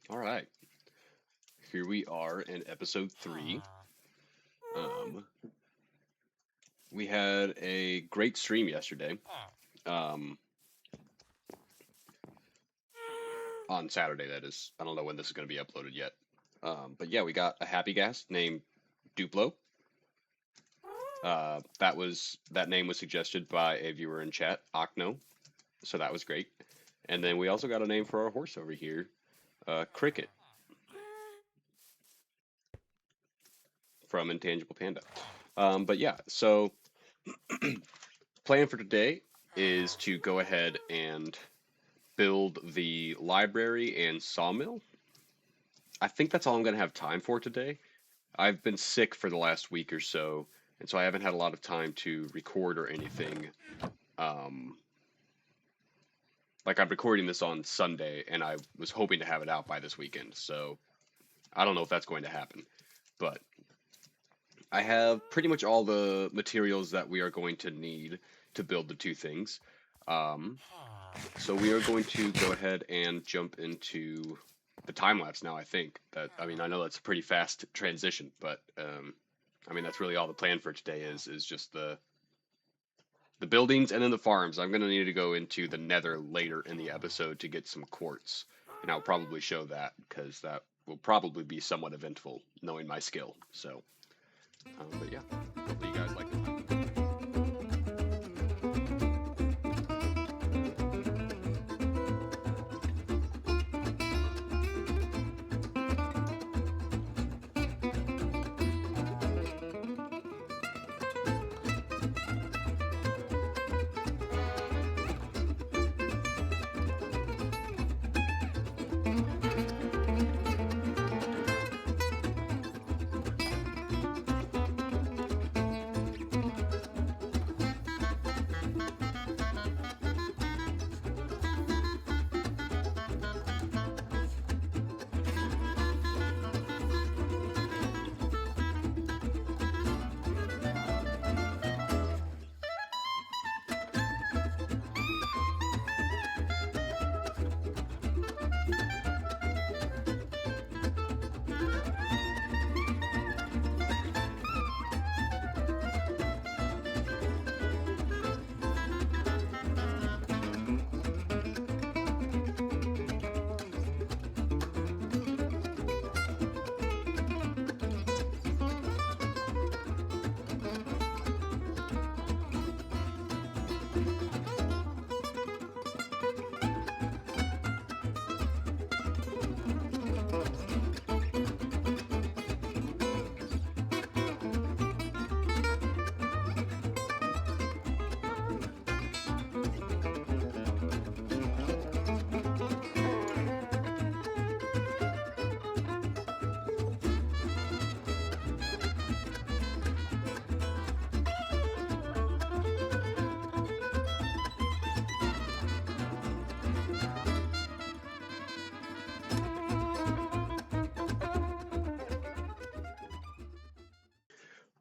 All right, here we are in episode 3. Um, we had a great stream yesterday, um, on Saturday, that is. I don't know when this is going to be uploaded yet. But yeah, we got a happy gas named Duplo. That name was suggested by a viewer in chat, Ocno, so that was great. And then we also got a name for our horse over here, Cricket from Intangible Panda. But yeah, so plan for today is to go ahead and build the library and sawmill. I think that's all I'm going to have time for today. I've been sick for the last week or so, and so I haven't had a lot of time to record or anything. Um, like I'm recording this on Sunday, and I was hoping to have it out by this weekend. So I don't know if that's going to happen, but I have pretty much all the materials that we are going to need to build the two things. Um, So we are going to go ahead and jump into the time lapse now. I know that's a pretty fast transition, but that's really all the plan for today is just the buildings and then the farms. I'm gonna need to go into the Nether later in the episode to get some quartz, and I'll probably show that because that will probably be somewhat eventful, knowing my skill. So, but yeah, hopefully you guys like it.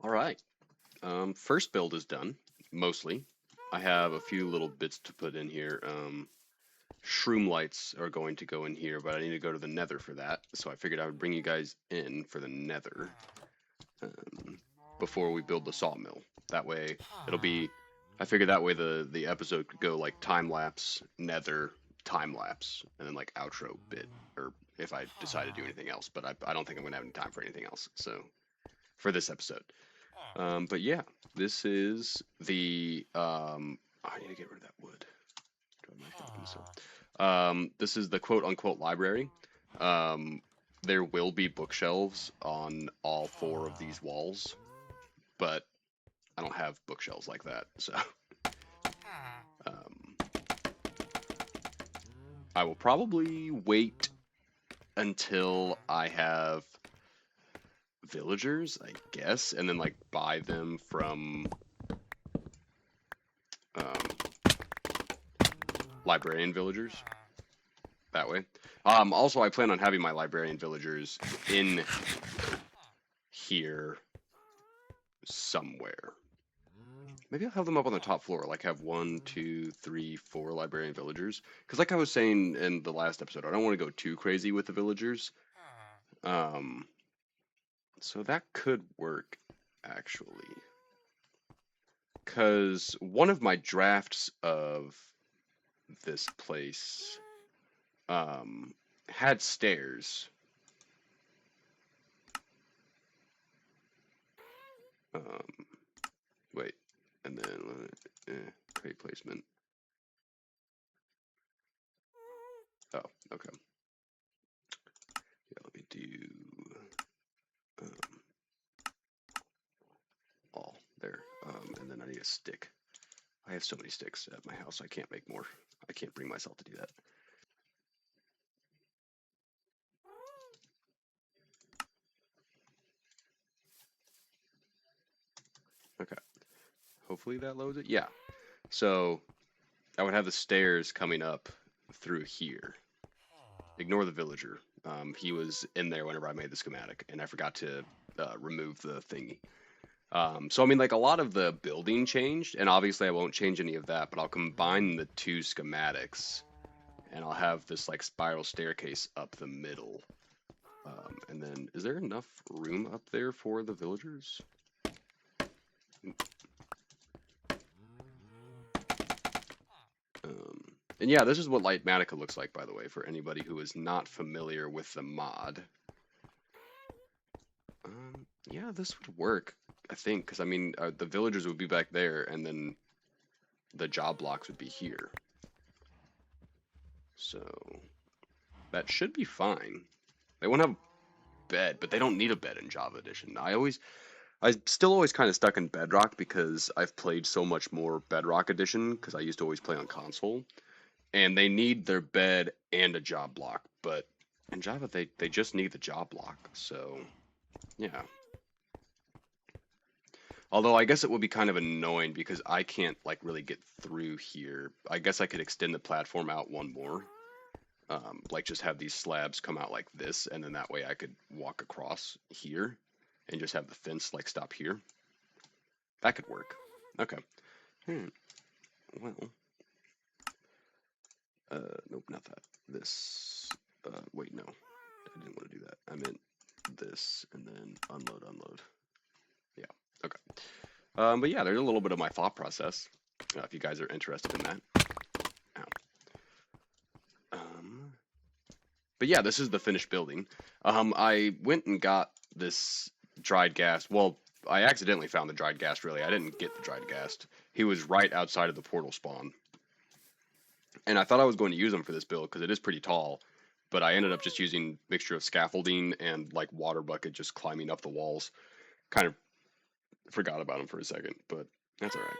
All right. First build is done, mostly. I have a few little bits to put in here. Shroom lights are going to go in here, but I need to go to the Nether for that. So I figured I would bring you guys in for the Nether before we build the sawmill. That way, it'll be. I figured that way the episode could go like time lapse, Nether, time lapse, and then like outro bit, or if I decide to do anything else. But I don't think I'm gonna have any time for anything else. So for this episode. But yeah, this is the I need to get rid of that wood. This is the quote unquote library. Um, there will be bookshelves on all 4 of these walls, but I don't have bookshelves like that, so um, I will probably wait until I have villagers, I guess, and then like buy them from um, librarian villagers that way. Also, I plan on having my librarian villagers in here somewhere. maybe I'll have them up on the top floor, like have 1, 2, 3, 4 librarian villagers. Because like I was saying in the last episode, I don't want to go too crazy with the villagers. Um, so that could work, actually. Because one of my drafts of this place had stairs. Wait, and then crate placement. Oh, okay. Yeah, let me do all there. And then I need a stick. I have so many sticks at my house, I can't make more. I can't bring myself to do that. Okay. Hopefully that loads it. Yeah. So I would have the stairs coming up through here. Ignore the villager. He was in there whenever I made the schematic, and I forgot to remove the thingy. So I mean, like a lot of the building changed, and obviously I won't change any of that, but I'll combine the two schematics, and I'll have this like spiral staircase up the middle. And then, is there enough room up there for the villagers? And yeah, this is what Lightmatica looks like, by the way, for anybody who is not familiar with the mod. Yeah, this would work, I think, because I mean, the villagers would be back there, and then the job blocks would be here. So that should be fine. They won't have a bed, but they don't need a bed in Java Edition. I'm still always kind of stuck in Bedrock because I've played so much more Bedrock Edition because I used to always play on console, and they need their bed and a job block, but in Java they just need the job block. So yeah. Although I guess it would be kind of annoying because I can't like really get through here. I guess I could extend the platform out one more. Like just have these slabs come out like this, and then that way I could walk across here and just have the fence like stop here. That could work. Okay. Well, nope, not that. This, wait, no. I didn't want to do that. I meant this, and then unload. Yeah, okay. But yeah, there's a little bit of my thought process, if you guys are interested in that. Ow. But yeah, this is the finished building. I went and got this dried ghast. Well, I accidentally found the dried ghast, really. I didn't get the dried ghast. He was right outside of the portal spawn. And I thought I was going to use him for this build because it is pretty tall, but I ended up just using mixture of scaffolding and like water bucket just climbing up the walls. Kind of forgot about him for a second, but that's all right.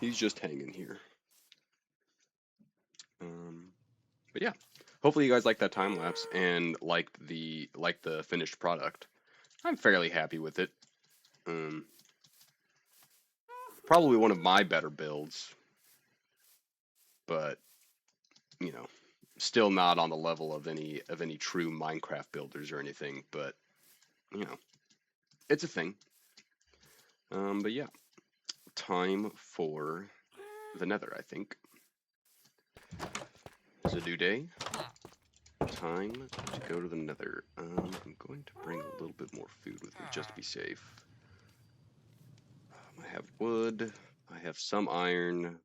He's just hanging here. But yeah, hopefully you guys like that time lapse and like the finished product. I'm fairly happy with it. Probably one of my better builds, but you know, still not on the level of any true Minecraft builders or anything. But you know, it's a thing. But yeah, time for the Nether, I think. It's a new day. Time to go to the Nether. I'm going to bring a little bit more food with me just to be safe. I have wood. I have some iron.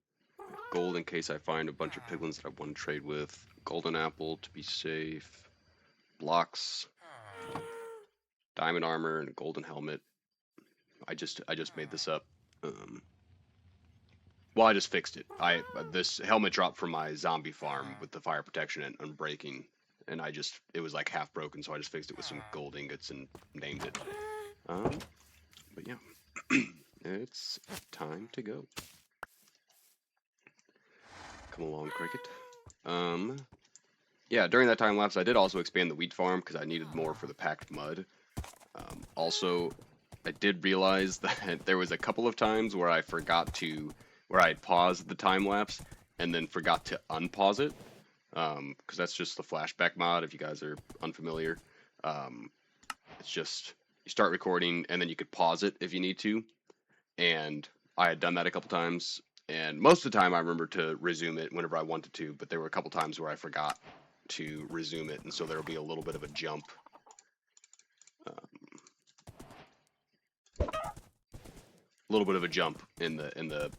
Gold in case I find a bunch of piglins that I want to trade with. Golden apple to be safe. Blocks. Diamond armor and a golden helmet. I just made this up. Well, I just fixed it. This helmet dropped from my zombie farm with the fire protection and unbreaking, and it was like half broken, so I just fixed it with some gold ingots and named it. But yeah, it's time to go. Come along, cricket. Yeah, during that time lapse, I did also expand the wheat farm because I needed more for the packed mud. Also, I did realize that there was a couple of times where I paused the time lapse and then forgot to unpause it, because that's just the flashback mod. If you guys are unfamiliar, it's just you start recording and then you could pause it if you need to, and I had done that a couple times, and most of the time I remember to resume it whenever I wanted to, but there were a couple times where I forgot to resume it, and so there will be a little bit of a jump. A little bit of a jump in the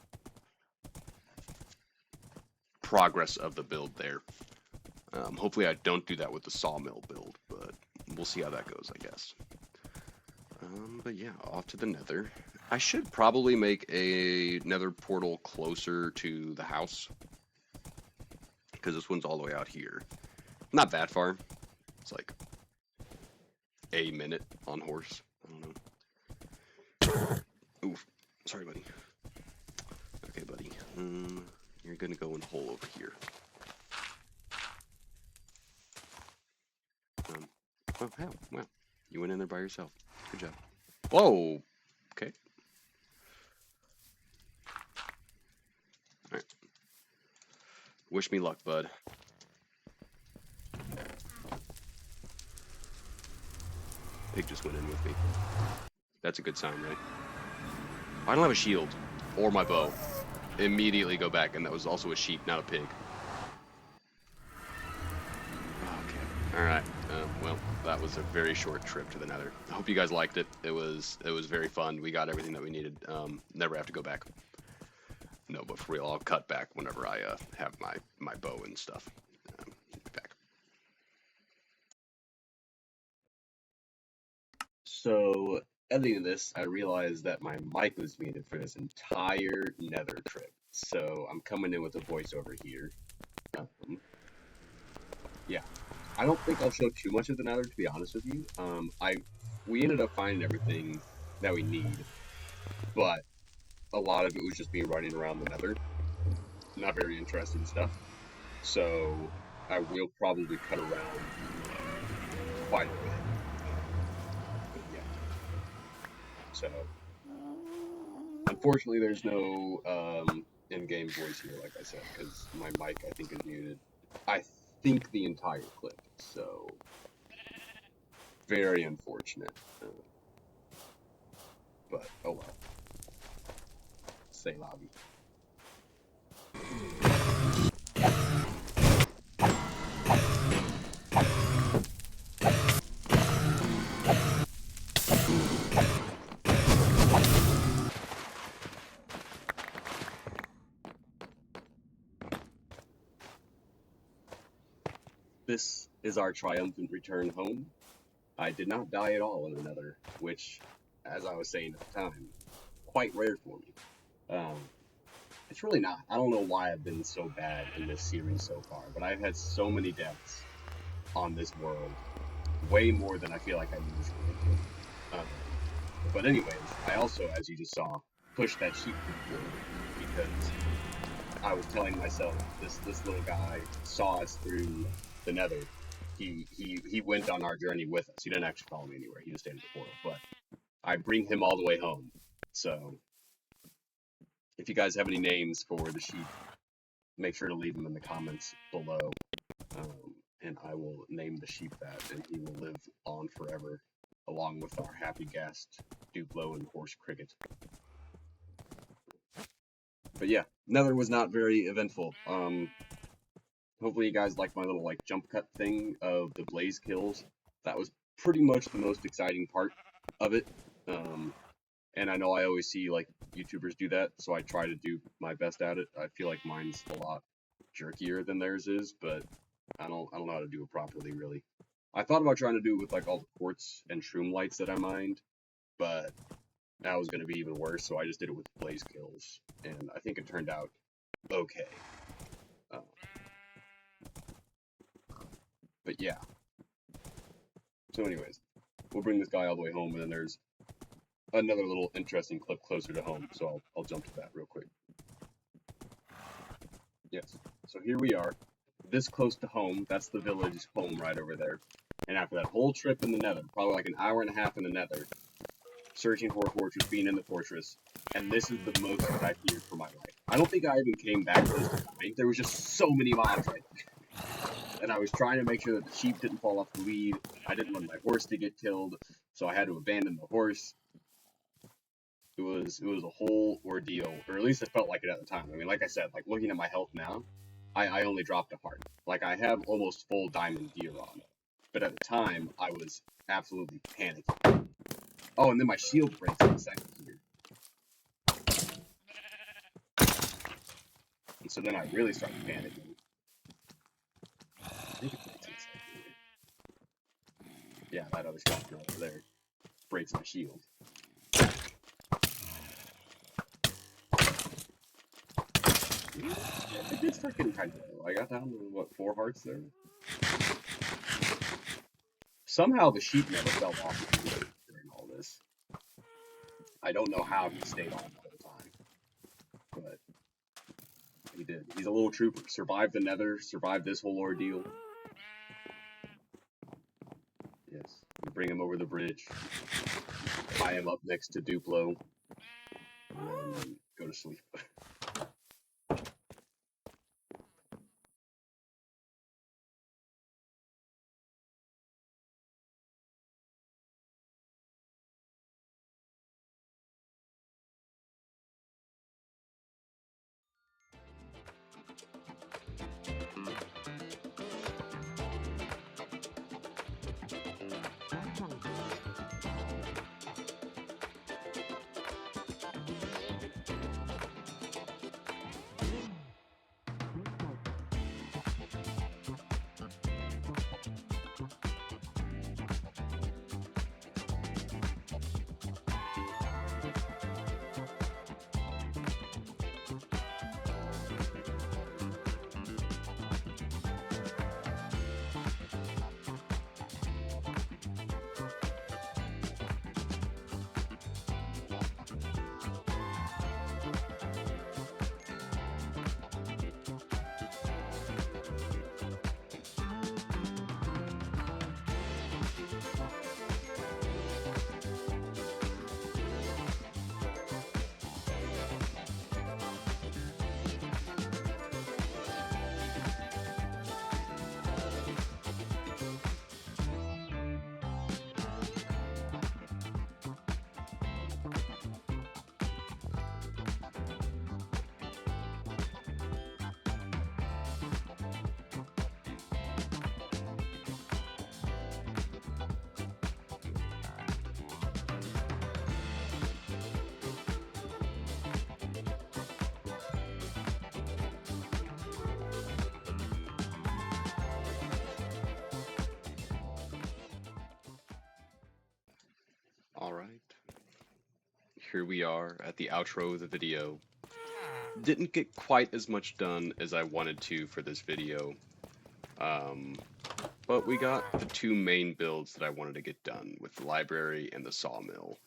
progress of the build there. Hopefully I don't do that with the sawmill build, but we'll see how that goes, I guess. But yeah, off to the Nether. I should probably make a Nether portal closer to the house, because this one's all the way out here. Not that far. It's like a minute on horse. I don't know. Oof. Sorry, buddy. Okay, buddy. You're gonna go in hole over here. Oh, hell. Wow. You went in there by yourself. Good job. Whoa. Okay. Alright. Wish me luck, bud. Pig just went in with me. That's a good sign, right? I don't have a shield or my bow. Immediately go back, and that was also a sheep, not a pig. Okay. Alright. Well, that was a very short trip to the Nether. I hope you guys liked it. It was very fun. We got everything that we needed. Never have to go back. No, but for real, I'll cut back whenever I have my bow and stuff. Be back. So, editing this, I realized that my mic was muted for this entire Nether trip. So, I'm coming in with a voiceover here. Yeah. I don't think I'll show too much of the Nether, to be honest with you. We ended up finding everything that we need, but a lot of it was just me running around the Nether. Not very interesting stuff. So I will probably cut around quite a bit. But yeah. So unfortunately, there's no in-game voice here, like I said, because my mic I think is muted. I think the entire clip. So very unfortunate. But oh well. Say lobby. This is our triumphant return home. I did not die at all in the Nether, which, as I was saying at the time, quite rare for me. It's really not. I don't know why I've been so bad in this series so far, but I've had so many deaths on this world, way more than I feel like I usually do. But anyways, I also, as you just saw, pushed that sheep forward because I was telling myself this little guy saw us through the Nether. He went on our journey with us. He didn't actually follow me anywhere. He just stayed at the portal. But I bring him all the way home. So if you guys have any names for the sheep, make sure to leave them in the comments below. And I will name the sheep that, and he will live on forever, along with our happy guest, Duplo and Horse Cricket. But yeah, Nether was not very eventful. Hopefully you guys like my little jump cut thing of the blaze kills. That was pretty much the most exciting part of it. And I know I always see YouTubers do that, so I try to do my best at it. I feel like mine's a lot jerkier than theirs is, but I don't know how to do it properly really. I thought about trying to do it with all the quartz and shroom lights that I mined, but that was going to be even worse, so I just did it with blaze kills, and I think it turned out okay. But yeah. So anyways, we'll bring this guy all the way home, and then there's another little interesting clip closer to home, so I'll jump to that real quick. Yes, so here we are, this close to home. That's the village home right over there. And after that whole trip in the Nether, probably like an hour and a half in the Nether, searching for a fortress, being in the fortress, and this is the most that I feared for my life. I don't think I even came back close to dying. There was just so many mobs right there. And I was trying to make sure that the sheep didn't fall off the lead. I didn't want my horse to get killed, so I had to abandon the horse. it was a whole ordeal, or at least it felt like it at the time. I mean, like I said, like looking at my health now, I only dropped a heart. Like I have almost full diamond gear on, but at the time I was absolutely panicking. Oh, and then my shield breaks in a second here, and so then I really started panicking. I think it breaks in a second here. Yeah, that other skeleton over there breaks my shield. I did start getting kind of low. I got down to, what, 4 hearts there? Somehow the sheep never fell off during all this. I don't know how he stayed on the whole time, but he did. He's a little trooper. Survived the Nether, survived this whole ordeal. Yes. We bring him over the bridge, tie him up next to Duplo, and then go to sleep. Alright. Here we are at the outro of the video. Didn't get quite as much done as I wanted to for this video. But we got the 2 main builds that I wanted to get done with the library and the sawmill.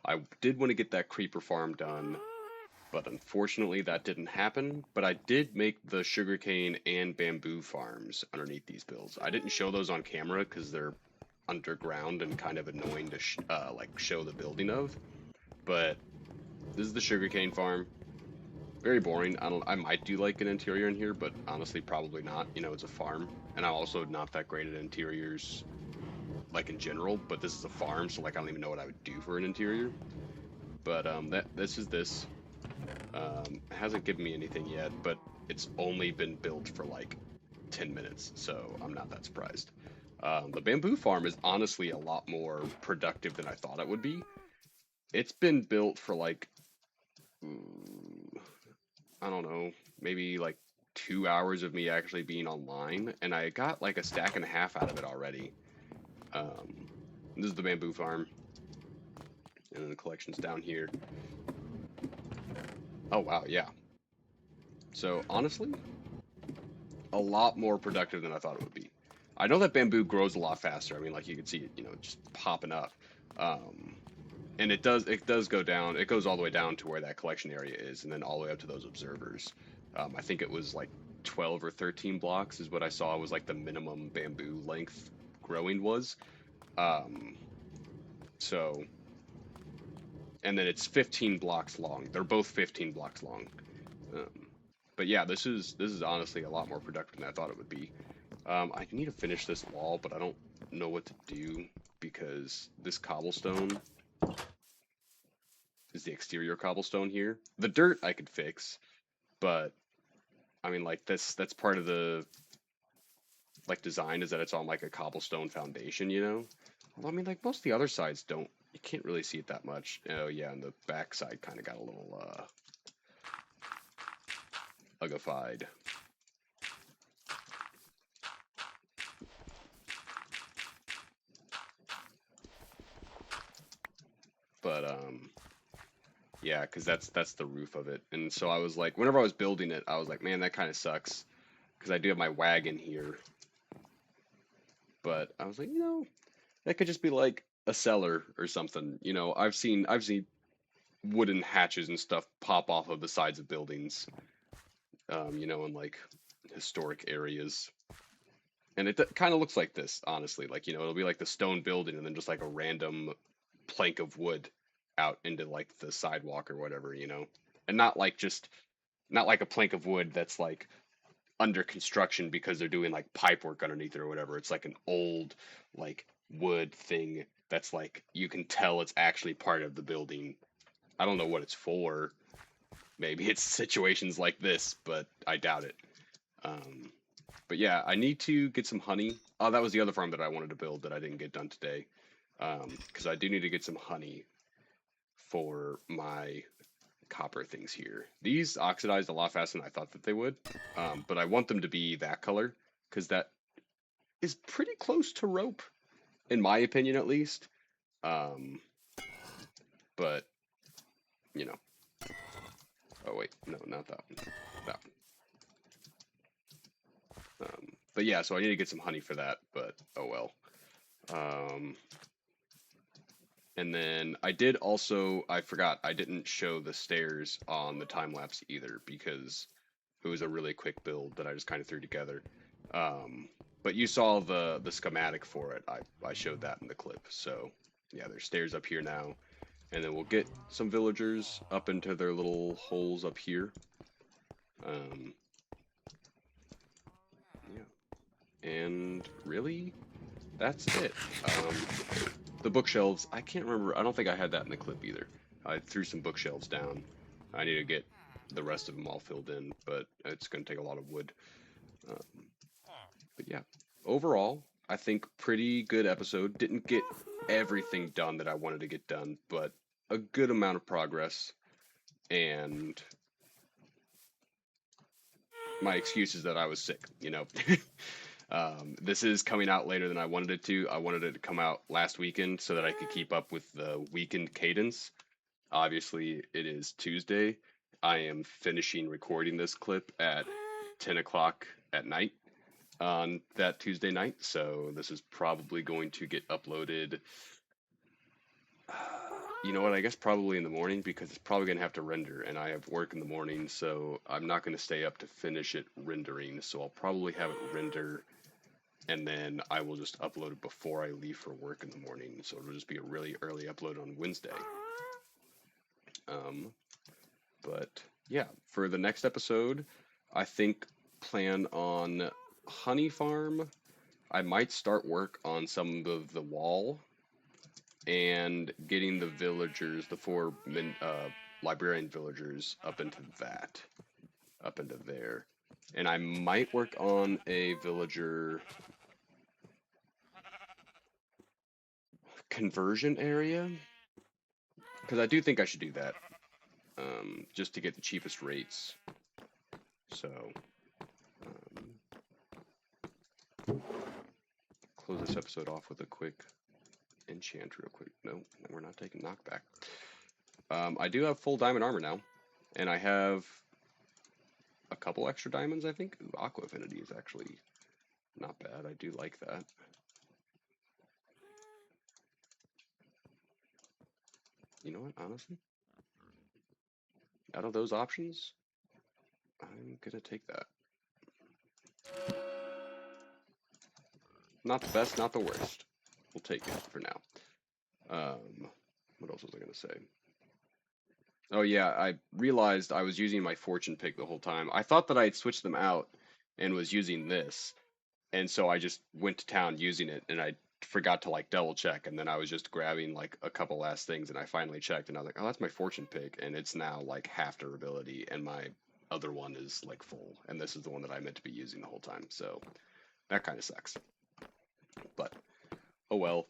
I did want to get that creeper farm done, but unfortunately that didn't happen. But I did make the sugarcane and bamboo farms underneath these builds. I didn't show those on camera because they're underground and kind of annoying to like show the building of. But this is the sugarcane farm. Very boring. I might do like an interior in here, but honestly probably not. You know, it's a farm, and I'm also not that great at interiors, like in general. But this is a farm, so like I don't even know what I would do for an interior. But this is this. It hasn't given me anything yet, but it's only been built for like 10 minutes, so I'm not that surprised. The bamboo farm is honestly a lot more productive than I thought it would be. It's been built for like, I don't know, maybe like 2 hours of me actually being online, and I got like a stack and a half out of it already. This is the bamboo farm, and then the collection's down here. Oh wow, yeah. So honestly, a lot more productive than I thought it would be. I know that bamboo grows a lot faster. I mean, like you can see it, you know, just popping up. And it does go down. It goes all the way down to where that collection area is, and then all the way up to those observers. I think it was like 12 or 13 blocks is what I saw was like the minimum bamboo length growing was. Um, so, and then it's 15 blocks long. They're both 15 blocks long. Um, but yeah, this is honestly a lot more productive than I thought it would be. I need to finish this wall, but I don't know what to do because this cobblestone is the exterior cobblestone here. The dirt I could fix, but I mean, like that's part of the like design is that it's on like a cobblestone foundation, you know? Although I mean, like most of the other sides don't. You can't really see it that much. Oh yeah, and the back side kind of got a little uglified. But yeah, because that's the roof of it. And so I was like, whenever I was building it, I was like, man, that kind of sucks because I do have my wagon here. But I was like, that could just be like a cellar or something. I've seen wooden hatches and stuff pop off of the sides of buildings, in like historic areas. And it kind of looks like this, honestly. Like, it'll be like the stone building and then just like a random plank of wood out into like the sidewalk or whatever, and not like a plank of wood that's like under construction because they're doing like pipe work underneath it or whatever. It's like an old like wood thing that's like you can tell it's actually part of the building. I don't know what it's for. Maybe it's situations like this, but I doubt it. Um, but yeah, I need to get some honey. Oh, that was the other farm that I wanted to build that I didn't get done today. Because I do need to get some honey for my copper things here. These oxidized a lot faster than I thought that they would. But I want them to be that color because that is pretty close to rope, in my opinion at least. Um, but you know, oh wait, no, not that one. That one. But yeah, so I need to get some honey for that. But oh well. Um, and then I forgot, I didn't show the stairs on the time lapse either because it was a really quick build that I just kind of threw together. Um, but you saw the schematic for it. I showed that in the clip. So yeah, there's stairs up here now, and then we'll get some villagers up into their little holes up here. Um, yeah, and really, that's it. The bookshelves, I can't remember. I don't think I had that in the clip either. I threw some bookshelves down. I need to get the rest of them all filled in, but it's going to take a lot of wood. Um, but yeah, overall, I think pretty good episode. Didn't get everything done that I wanted to get done, but a good amount of progress. And my excuse is that I was sick. This is coming out later than I wanted it to. I wanted it to come out last weekend so that I could keep up with the weekend cadence. Obviously, it is Tuesday. I am finishing recording this clip at 10 o'clock at night on that Tuesday night, so this is probably going to get uploaded. You know what? I guess probably in the morning because it's probably going to have to render, and I have work in the morning, so I'm not going to stay up to finish it rendering. So I'll probably have it render, and then I will just upload it before I leave for work in the morning. So it'll just be a really early upload on Wednesday. Um, but yeah, for the next episode, I think plan on honey farm. I might start work on some of the wall and getting the villagers, the four librarian villagers, up into there. And I might work on a villager conversion area because I do think I should do that, just to get the cheapest rates. So, close this episode off with a quick enchant real quick. No, we're not taking knockback. I do have full diamond armor now, and I have a couple extra diamonds, I think. Aqua Affinity is actually not bad. I do like that. You know what, honestly? Out of those options, I'm gonna take that. Not the best, not the worst. We'll take it for now. What else was I gonna say? Oh yeah, I realized I was using my fortune pick the whole time. I thought that I had switched them out and was using this, and so I just went to town using it, and I forgot to like double check, and then I was just grabbing like a couple last things, and I finally checked, and I was like, oh, that's my fortune pick, and it's now like half durability, and my other one is like full, and this is the one that I meant to be using the whole time, so that kind of sucks. But oh well.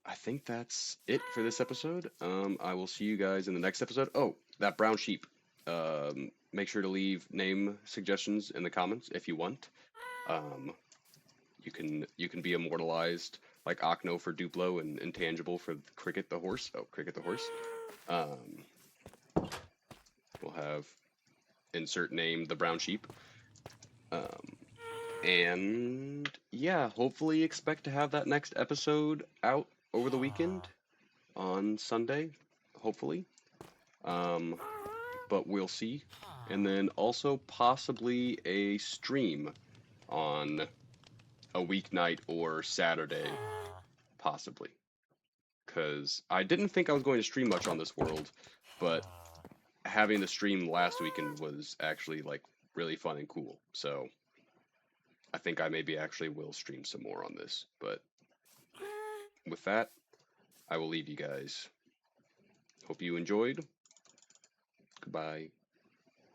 I think that's it for this episode. I will see you guys in the next episode. Oh, that brown sheep. Make sure to leave name suggestions in the comments if you want. Um, you can be immortalized like Akno for Duplo and Intangible for Cricket the horse. Oh, Cricket the horse. Um, we'll have insert name the brown sheep. And yeah, hopefully expect to have that next episode out over the weekend on Sunday, hopefully. Um, but we'll see. And then also possibly a stream on a weeknight or Saturday, possibly. Because I didn't think I was going to stream much on this world, but having the stream last weekend was actually like really fun and cool. So I think I maybe actually will stream some more on this. But with that, I will leave you guys. Hope you enjoyed. Goodbye.